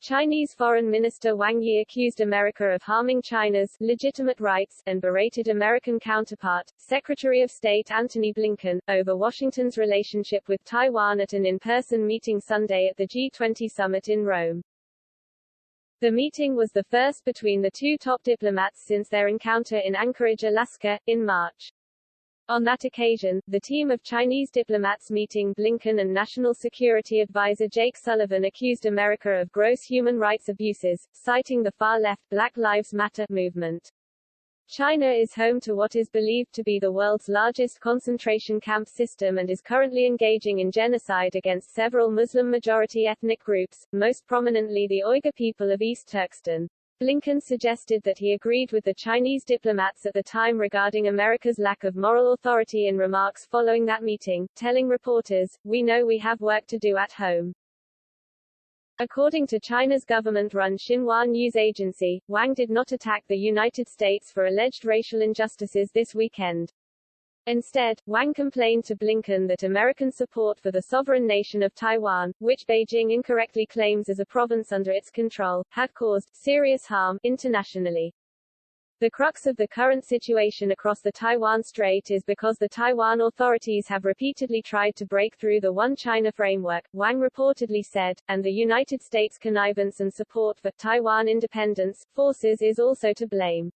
Chinese Foreign Minister Wang Yi accused America of harming China's legitimate rights, and berated American counterpart, Secretary of State Antony Blinken, over Washington's relationship with Taiwan at an in-person meeting Sunday at the G20 summit in Rome. The meeting was the first between the two top diplomats since their encounter in Anchorage, Alaska, in March. On that occasion, the team of Chinese diplomats meeting Blinken and National Security Advisor Jake Sullivan accused America of gross human rights abuses, citing the far-left Black Lives Matter movement. China is home to what is believed to be the world's largest concentration camp system and is currently engaging in genocide against several Muslim-majority ethnic groups, most prominently the Uyghur people of East Turkestan. Blinken suggested that he agreed with the Chinese diplomats at the time regarding America's lack of moral authority in remarks following that meeting, telling reporters, "We know we have work to do at home." According to China's government-run Xinhua news agency, Wang did not attack the United States for alleged racial injustices this weekend. Instead, Wang complained to Blinken that American support for the sovereign nation of Taiwan, which Beijing incorrectly claims as a province under its control, had caused serious harm internationally. The crux of the current situation across the Taiwan Strait is because the Taiwan authorities have repeatedly tried to break through the One China framework, Wang reportedly said, and the United States' connivance and support for Taiwan independence forces is also to blame.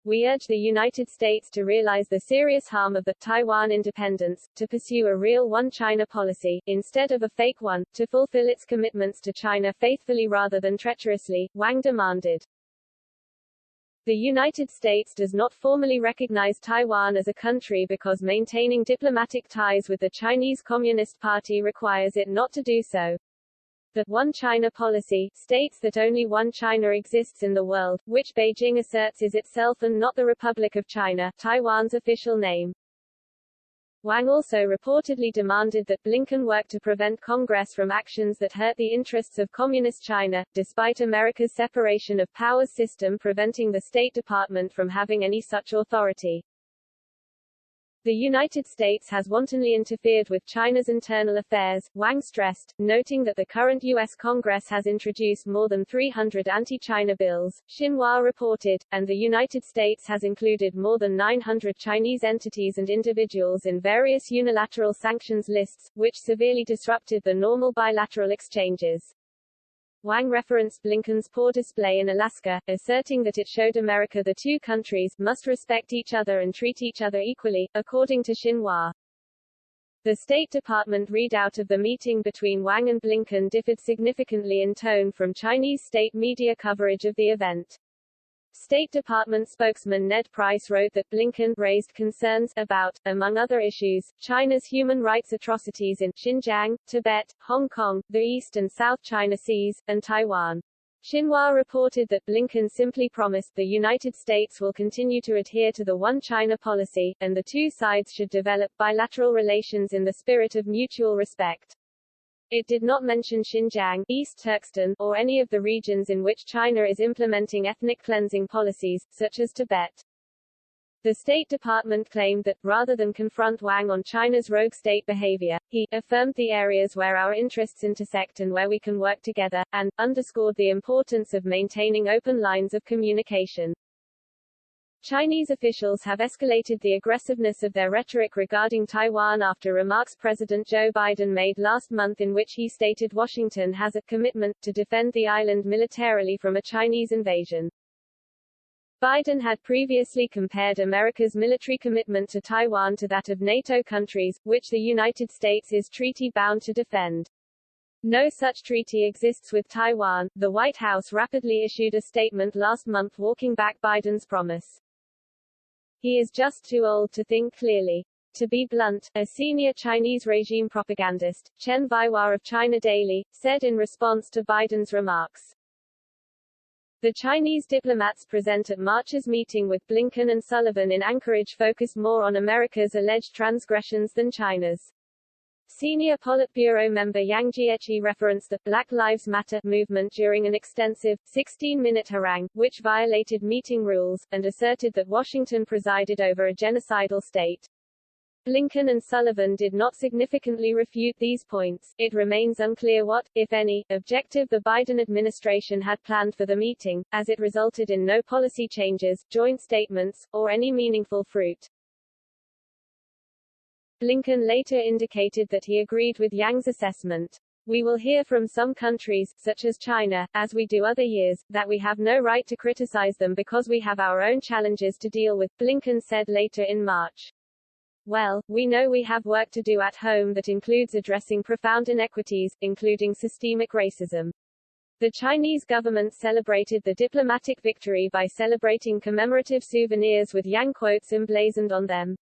We urge the United States to realize the serious harm of the Taiwan independence, to pursue a real One China policy, instead of a fake one, to fulfill its commitments to China faithfully rather than treacherously, Wang demanded. The United States does not formally recognize Taiwan as a country because maintaining diplomatic ties with the Chinese Communist Party requires it not to do so. The One China policy states that only one China exists in the world, which Beijing asserts is itself and not the Republic of China, Taiwan's official name. Wang also reportedly demanded that Blinken work to prevent Congress from actions that hurt the interests of Communist China, despite America's separation of powers system preventing the State Department from having any such authority. The United States has wantonly interfered with China's internal affairs, Wang stressed, noting that the current U.S. Congress has introduced more than 300 anti-China bills, Xinhua reported, and the United States has included more than 900 Chinese entities and individuals in various unilateral sanctions lists, which severely disrupted the normal bilateral exchanges. Wang referenced Blinken's poor display in Alaska, asserting that it showed America the two countries must respect each other and treat each other equally, according to Xinhua. The State Department readout of the meeting between Wang and Blinken differed significantly in tone from Chinese state media coverage of the event. State Department spokesman Ned Price wrote that Blinken raised concerns about, among other issues, China's human rights atrocities in Xinjiang, Tibet, Hong Kong, the East and South China Seas, and Taiwan. Xinhua reported that Blinken simply promised the United States will continue to adhere to the One China policy, and the two sides should develop bilateral relations in the spirit of mutual respect. It did not mention Xinjiang, East Turkestan, or any of the regions in which China is implementing ethnic cleansing policies, such as Tibet. The State Department claimed that, rather than confront Wang on China's rogue state behavior, he affirmed the areas where our interests intersect and where we can work together, and underscored the importance of maintaining open lines of communication. Chinese officials have escalated the aggressiveness of their rhetoric regarding Taiwan after remarks President Joe Biden made last month in which he stated Washington has a commitment to defend the island militarily from a Chinese invasion. Biden had previously compared America's military commitment to Taiwan to that of NATO countries, which the United States is treaty-bound to defend. No such treaty exists with Taiwan. The White House rapidly issued a statement last month walking back Biden's promise. He is just too old to think clearly. To be blunt, a senior Chinese regime propagandist, Chen Weihua of China Daily, said in response to Biden's remarks. The Chinese diplomats present at March's meeting with Blinken and Sullivan in Anchorage focused more on America's alleged transgressions than China's. Senior Politburo member Yang Jiechi referenced the Black Lives Matter movement during an extensive, 16-minute harangue, which violated meeting rules, and asserted that Washington presided over a genocidal state. Blinken and Sullivan did not significantly refute these points. It remains unclear what, if any, objective the Biden administration had planned for the meeting, as it resulted in no policy changes, joint statements, or any meaningful fruit. Blinken later indicated that he agreed with Yang's assessment. We will hear from some countries, such as China, as we do other years, that we have no right to criticize them because we have our own challenges to deal with, Blinken said later in March. Well, we know we have work to do at home that includes addressing profound inequities, including systemic racism. The Chinese government celebrated the diplomatic victory by celebrating commemorative souvenirs with Yang quotes emblazoned on them.